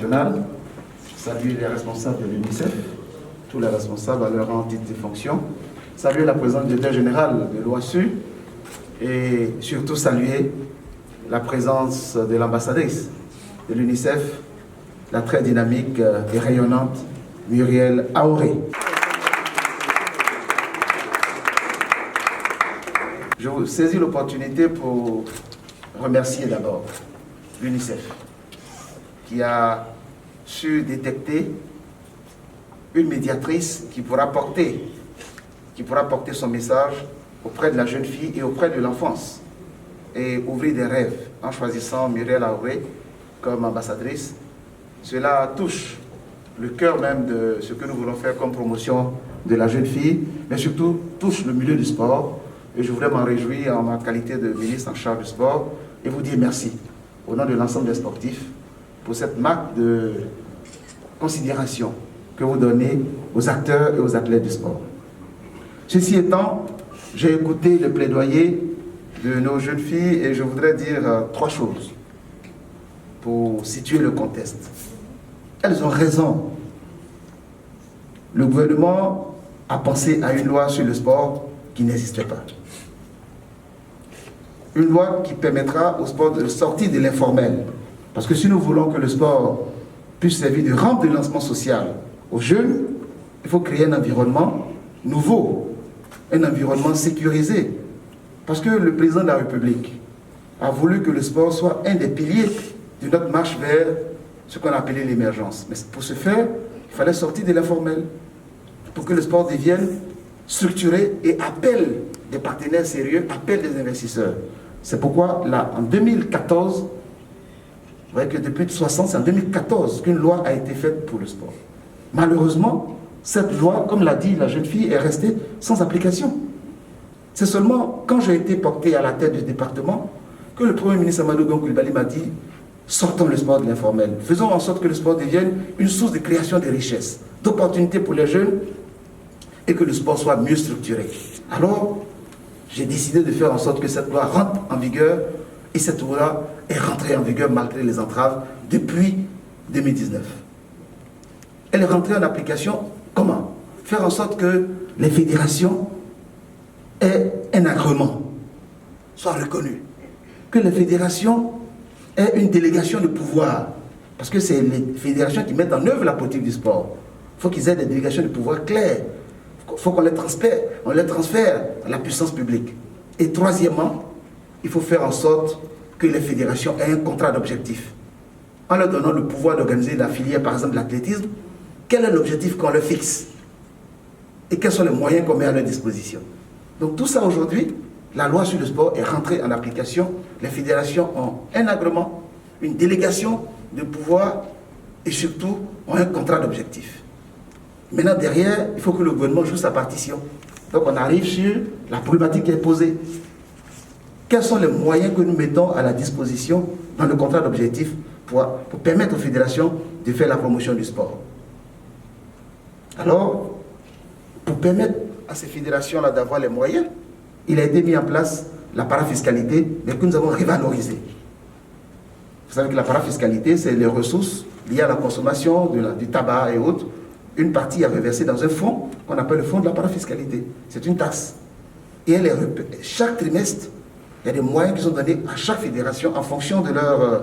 national. Je salue les responsables de l'UNICEF, tous les responsables à leur rang, titre et fonction. Saluer la présidente du directeur général de l'OASU et surtout saluer la présence de l'ambassadrice de l'UNICEF, la très dynamique et rayonnante Muriel Aoré. Je vous saisis l'opportunité pour remercier d'abord l'UNICEF qui a su détecter une médiatrice qui pourra porter son message auprès de la jeune fille et auprès de l'enfance et ouvrir des rêves en choisissant Muriel Aoré comme ambassadrice. Cela touche le cœur même de ce que nous voulons faire comme promotion de la jeune fille, mais surtout touche le milieu du sport. Et je voudrais m'en réjouir en ma qualité de ministre en charge du sport et vous dire merci au nom de l'ensemble des sportifs pour cette marque de considération que vous donnez aux acteurs et aux athlètes du sport. Ceci étant, j'ai écouté le plaidoyer de nos jeunes filles et je voudrais dire trois choses pour situer le contexte. Elles ont raison. Le gouvernement a pensé à une loi sur le sport qui n'existait pas. Une loi qui permettra au sport de sortir de l'informel. Parce que si nous voulons que le sport puisse servir de rampe de lancement social aux jeunes, il faut créer un environnement nouveau, un environnement sécurisé. Parce que le président de la République a voulu que le sport soit un des piliers de notre marche vers ce qu'on a appelé l'émergence. Mais pour ce faire, il fallait sortir de l'informel, pour que le sport devienne structuré et appelle des partenaires sérieux, appelle des investisseurs. C'est pourquoi, là, en 2014, vous voyez que depuis 60, c'est en 2014 qu'une loi a été faite pour le sport. Malheureusement, cette loi, comme l'a dit la jeune fille, est restée sans application. C'est seulement quand j'ai été porté à la tête du département que le Premier ministre Amadou Coulibaly m'a dit « Sortons le sport de l'informel. Faisons en sorte que le sport devienne une source de création de richesses, d'opportunités pour les jeunes et que le sport soit mieux structuré. » Alors, j'ai décidé de faire en sorte que cette loi rentre en vigueur et cette loi est rentrée en vigueur malgré les entraves depuis 2019. Elle est rentrée en application comment? Faire en sorte que les fédérations aient un agrément, soient reconnues. Que les fédérations aient une délégation de pouvoir. Parce que c'est les fédérations qui mettent en œuvre la politique du sport. Il faut qu'ils aient des délégations de pouvoir claires. Il faut qu'on les transfère à la puissance publique. Et troisièmement, il faut faire en sorte que les fédérations aient un contrat d'objectif. En leur donnant le pouvoir d'organiser la filière, par exemple, de l'athlétisme, quel est l'objectif qu'on leur fixe? Et quels sont les moyens qu'on met à leur disposition? Donc tout ça aujourd'hui, la loi sur le sport est rentrée en application. Les fédérations ont un agrément, une délégation de pouvoir et surtout ont un contrat d'objectif. Maintenant, derrière, il faut que le gouvernement joue sa partition. Donc on arrive sur la problématique qui est posée. Quels sont les moyens que nous mettons à la disposition dans le contrat d'objectif pour permettre aux fédérations de faire la promotion du sport? Alors, pour permettre à ces fédérations-là d'avoir les moyens, il a été mis en place la parafiscalité, mais que nous avons revalorisé. Vous savez que la parafiscalité, c'est les ressources liées à la consommation du tabac et autres. Une partie est reversée dans un fonds qu'on appelle le fonds de la parafiscalité. C'est une taxe. Et chaque trimestre, il y a des moyens qui sont donnés à chaque fédération en fonction de leur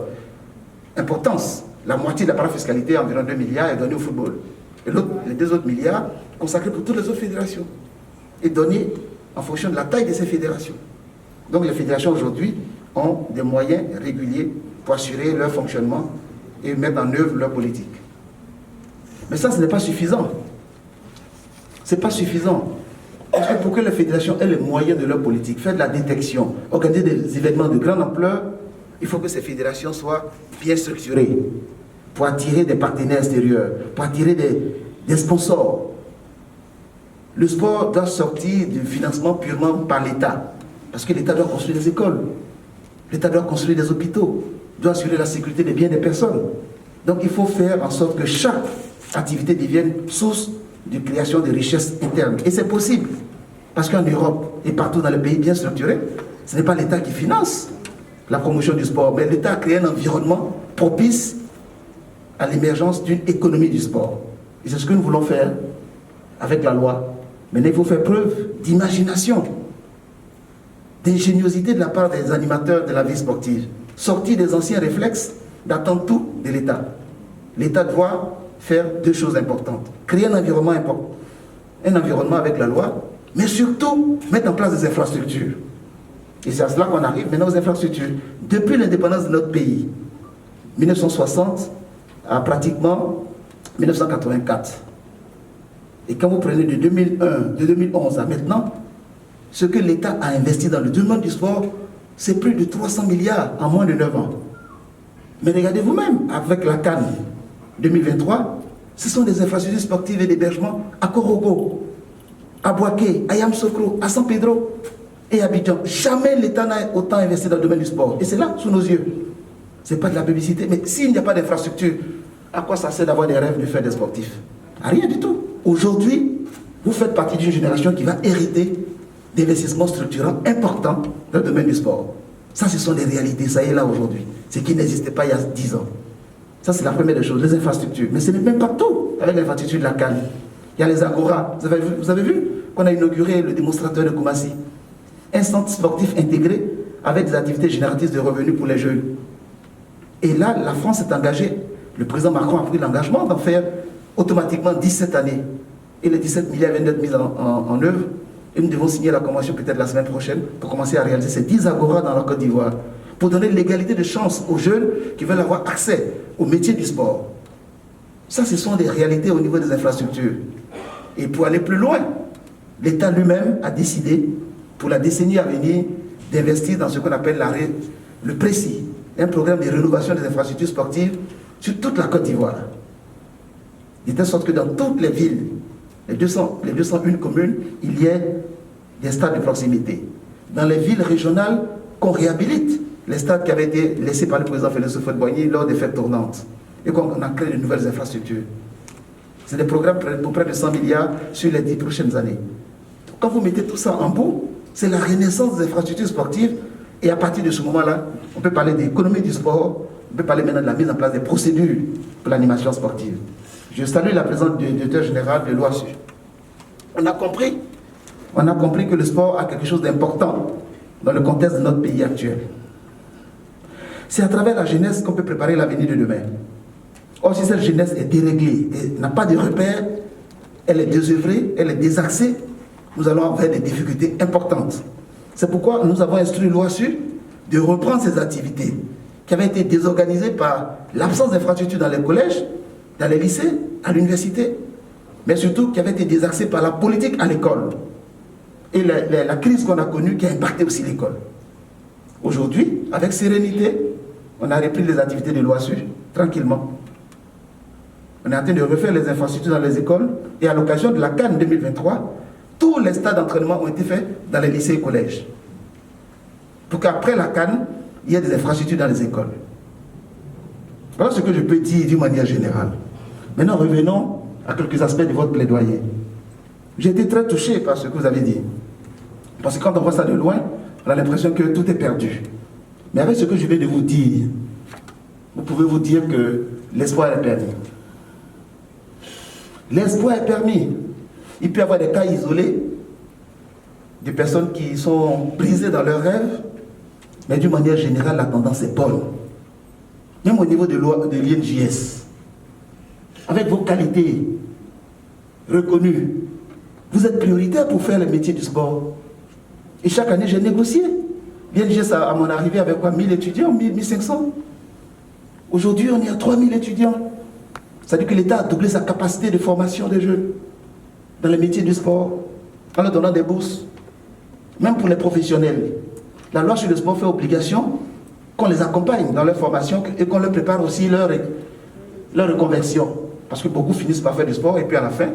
importance. La moitié de la parafiscalité, environ 2 milliards, est donnée au football. Et les 2 autres milliards consacrés pour toutes les autres fédérations. Et donnés en fonction de la taille de ces fédérations. Donc les fédérations aujourd'hui ont des moyens réguliers pour assurer leur fonctionnement et mettre en œuvre leur politique. Mais ça, ce n'est pas suffisant. Ce n'est pas suffisant. Parce que pour que les fédérations aient les moyens de leur politique, faire de la détection, organiser des événements de grande ampleur, il faut que ces fédérations soient bien structurées pour attirer des partenaires extérieurs, pour attirer des sponsors. Le sport doit sortir du financement purement par l'État. Parce que l'État doit construire des écoles, l'État doit construire des hôpitaux, doit assurer la sécurité des biens des personnes. Donc il faut faire en sorte que chaque activité devienne source de création de richesses internes. Et c'est possible. Parce qu'en Europe et partout dans les pays bien structurés, ce n'est pas l'État qui finance la promotion du sport, mais l'État a créé un environnement propice à l'émergence d'une économie du sport. Et c'est ce que nous voulons faire avec la loi. Maintenant, il faut faire preuve d'imagination, d'ingéniosité de la part des animateurs de la vie sportive. Sortir des anciens réflexes d'attendre tout de l'État. L'État doit faire deux choses importantes. Créer un environnement avec la loi, mais surtout mettre en place des infrastructures. Et c'est à cela qu'on arrive maintenant aux infrastructures. Depuis l'indépendance de notre pays, 1960 à pratiquement 1984. Et quand vous prenez de 2011 à maintenant, ce que l'État a investi dans le domaine du sport, c'est plus de 300 milliards en moins de 9 ans. Mais regardez vous-même, avec la CAN 2023, ce sont des infrastructures sportives et d'hébergement à Korogo, à Boaké, à Yamoussoukro, à San Pedro et à Abidjan. Jamais l'État n'a autant investi dans le domaine du sport. Et c'est là, sous nos yeux. Ce n'est pas de la publicité, mais s'il n'y a pas d'infrastructure, à quoi ça sert d'avoir des rêves de faire des sportifs? À rien du tout. Aujourd'hui, vous faites partie d'une génération qui va hériter d'investissements structurants importants dans le domaine du sport. Ça, ce sont des réalités, ça y est là aujourd'hui. Ce qui n'existait pas il y a 10 ans. Ça, c'est la première des choses, les infrastructures. Mais ce n'est même pas tout avec l'infrastructure de la CAN. Il y a les Agora. Vous avez vu qu'on a inauguré le démonstrateur de Koumassi, un centre sportif intégré avec des activités génératrices de revenus pour les jeunes. Et là, la France s'est engagée, le président Macron a pris l'engagement d'en faire automatiquement 17 années. Et les 17 milliards viennent d'être mis en œuvre. Et nous devons signer la convention peut-être la semaine prochaine pour commencer à réaliser ces 10 Agora dans la Côte d'Ivoire, pour donner l'égalité de chance aux jeunes qui veulent avoir accès au métier du sport. Ça, ce sont des réalités au niveau des infrastructures. Et pour aller plus loin, l'État lui-même a décidé, pour la décennie à venir, d'investir dans ce qu'on appelle le PRECI, un programme de rénovation des infrastructures sportives sur toute la Côte d'Ivoire. De telle sorte que dans toutes les villes, les 201 communes, il y ait des stades de proximité. Dans les villes régionales, qu'on réhabilite les stades qui avaient été laissés par le président Félix Houphouët-Boigny lors des fêtes tournantes et qu'on a créé de nouvelles infrastructures. C'est des programmes pour près de 100 milliards sur les 10 prochaines années. Quand vous mettez tout ça en bout, c'est la renaissance des infrastructures sportives et à partir de ce moment-là, on peut parler d'économie du sport, on peut parler maintenant de la mise en place des procédures pour l'animation sportive. Je salue la présence du directeur général de l'OASU. On a compris que le sport a quelque chose d'important dans le contexte de notre pays actuel. C'est à travers la jeunesse qu'on peut préparer l'avenir de demain. Or, si cette jeunesse est déréglée, et n'a pas de repères, elle est désœuvrée, elle est désaxée, nous allons avoir des difficultés importantes. C'est pourquoi nous avons instruit l'OASU de reprendre ces activités qui avaient été désorganisées par l'absence d'infrastructures dans les collèges, dans les lycées, à l'université, mais surtout qui avaient été désaxées par la politique à l'école et la crise qu'on a connue qui a impacté aussi l'école. Aujourd'hui, avec sérénité, on a repris les activités de l'OASU, tranquillement. On est en train de refaire les infrastructures dans les écoles et à l'occasion de la CAN 2023, tous les stades d'entraînement ont été faits dans les lycées et collèges. Pour qu'après la CAN, il y ait des infrastructures dans les écoles. Voilà ce que je peux dire d'une manière générale. Maintenant, revenons à quelques aspects de votre plaidoyer. J'ai été très touché par ce que vous avez dit. Parce que quand on voit ça de loin, on a l'impression que tout est perdu. Mais avec ce que je viens de vous dire, vous pouvez vous dire que l'espoir est permis. L'espoir est permis. Il peut y avoir des cas isolés, des personnes qui sont brisées dans leurs rêves, mais d'une manière générale, la tendance est bonne. Même au niveau de l'INJS, avec vos qualités reconnues, vous êtes prioritaire pour faire le métier du sport. Et chaque année, j'ai négocié. L'INJS, à mon arrivée, avec quoi, 1000 étudiants, 1500. Aujourd'hui, on est à 3000 étudiants. C'est-à-dire que l'État a doublé sa capacité de formation des jeunes dans le métier du sport, en leur donnant des bourses, même pour les professionnels. La loi sur le sport fait obligation qu'on les accompagne dans leur formation et qu'on leur prépare aussi leur reconversion. Parce que beaucoup finissent par faire du sport et puis à la fin,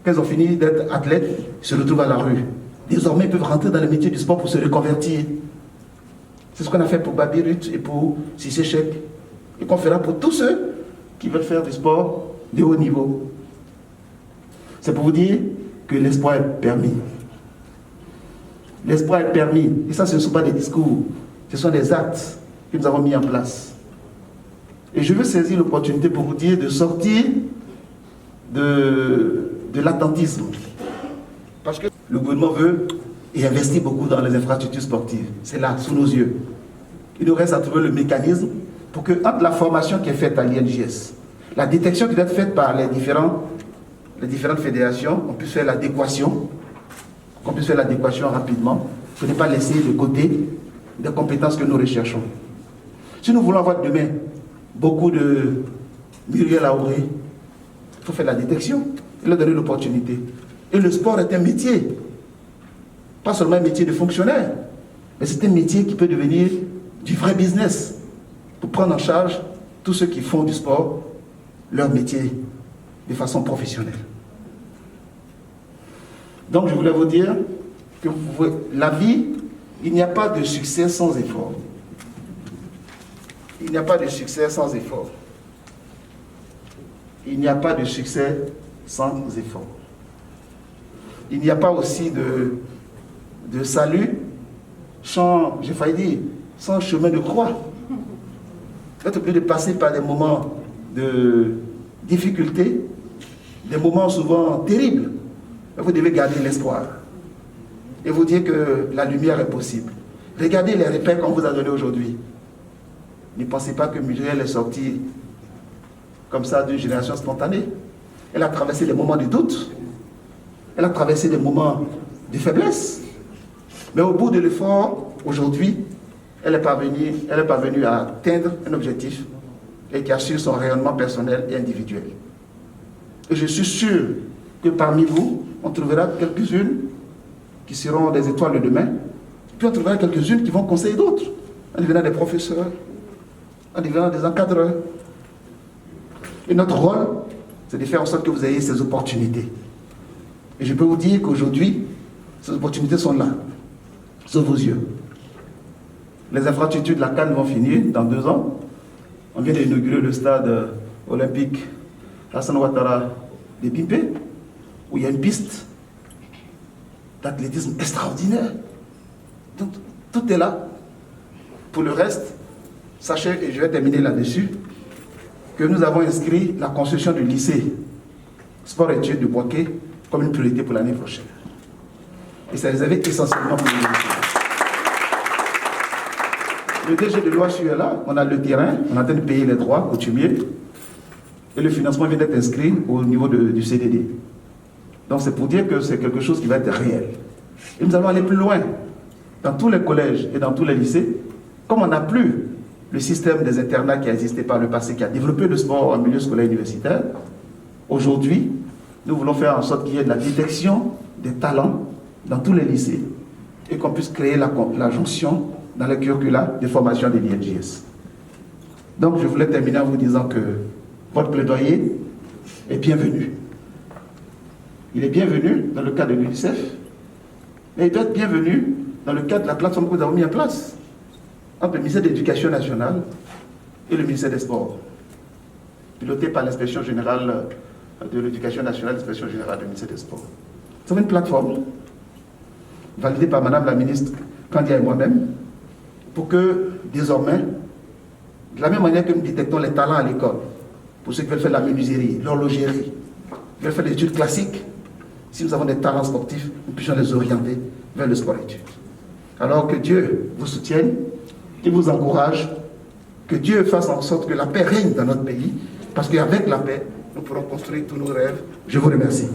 quand ils ont fini d'être athlètes, ils se retrouvent à la rue. Désormais, ils peuvent rentrer dans le métier du sport pour se reconvertir. C'est ce qu'on a fait pour Babirut et pour Cissé Chek. Et qu'on fera pour tous ceux qui veulent faire du sport de haut niveau. C'est pour vous dire que l'espoir est permis. L'espoir est permis. Et ça, ce ne sont pas des discours, ce sont des actes que nous avons mis en place. Et je veux saisir l'opportunité pour vous dire de sortir de l'attentisme. Parce que le gouvernement veut et investit beaucoup dans les infrastructures sportives. C'est là, sous nos yeux. Il nous reste à trouver le mécanisme pour que, entre la formation qui est faite à l'INJS, la détection qui doit être faite par les différentes fédérations, on puisse faire l'adéquation, rapidement, pour ne pas laisser de côté des compétences que nous recherchons. Si nous voulons avoir demain beaucoup de Muriel Aouré, il faut faire la détection et leur donner l'opportunité. Et le sport est un métier, pas seulement un métier de fonctionnaire, mais c'est un métier qui peut devenir du vrai business pour prendre en charge tous ceux qui font du sport leur métier de façon professionnelle. Donc je voulais vous dire que la vie, il n'y a pas de succès sans effort. Il n'y a pas de succès sans effort. Il n'y a pas de succès sans effort. Il n'y a pas aussi de salut sans, j'ai failli dire, sans chemin de croix. Vous êtes obligé de passer par des moments de difficulté, des moments souvent terribles. Mais vous devez garder l'espoir et vous dire que la lumière est possible. Regardez les repères qu'on vous a donnés aujourd'hui. Ne pensez pas que Muriel est sortie comme ça d'une génération spontanée. Elle a traversé des moments de doute. Elle a traversé des moments de faiblesse. Mais au bout de l'effort, aujourd'hui, elle est parvenue à atteindre un objectif et qui assure son rayonnement personnel et individuel. Et je suis sûr que parmi vous, on trouvera quelques-unes qui seront des étoiles de demain, puis on trouvera quelques-unes qui vont conseiller d'autres, en devenant des professeurs, en devenant des encadreurs. Et notre rôle, c'est de faire en sorte que vous ayez ces opportunités. Et je peux vous dire qu'aujourd'hui, ces opportunités sont là, sous vos yeux. Les infrastructures de la CAN vont finir dans 2 ans. On vient d'inaugurer le stade olympique Hassan Ouattara de Pimpé, où il y a une piste d'athlétisme extraordinaire. Donc, tout est là. Pour le reste, sachez, et je vais terminer là-dessus, que nous avons inscrit la construction du lycée sport-études de Boaké comme une priorité pour l'année prochaine. Et c'est réservé essentiellement pour les lycées. Le DG de l'OHU est là, on a le terrain, on est en train de payer les droits coutumiers, et le financement vient d'être inscrit au niveau du CDD. Donc c'est pour dire que c'est quelque chose qui va être réel. Et nous allons aller plus loin. Dans tous les collèges et dans tous les lycées, comme on n'a plus le système des internats qui a existé par le passé, qui a développé le sport en milieu scolaire universitaire, aujourd'hui, nous voulons faire en sorte qu'il y ait de la détection des talents dans tous les lycées et qu'on puisse créer la jonction dans les curricula de formation de l'INJS. Donc je voulais terminer en vous disant que votre plaidoyer est bienvenu. Il est bienvenu dans le cadre de l'UNICEF, mais il doit être bienvenu dans le cadre de la plateforme que nous avons mis en place entre le ministère de l'Éducation nationale et le ministère des Sports, piloté par l'inspection générale de l'Éducation nationale, l'inspection générale du ministère des Sports. C'est une plateforme validée par Madame la ministre Kandia et moi-même, pour que, désormais, de la même manière que nous détectons les talents à l'école, pour ceux qui veulent faire la menuiserie, l'horlogerie, qui veulent faire des études classiques, si nous avons des talents sportifs, nous puissions les orienter vers le sport-études. Alors que Dieu vous soutienne, qu'il vous encourage, que Dieu fasse en sorte que la paix règne dans notre pays, parce qu'avec la paix, nous pourrons construire tous nos rêves. Je vous remercie.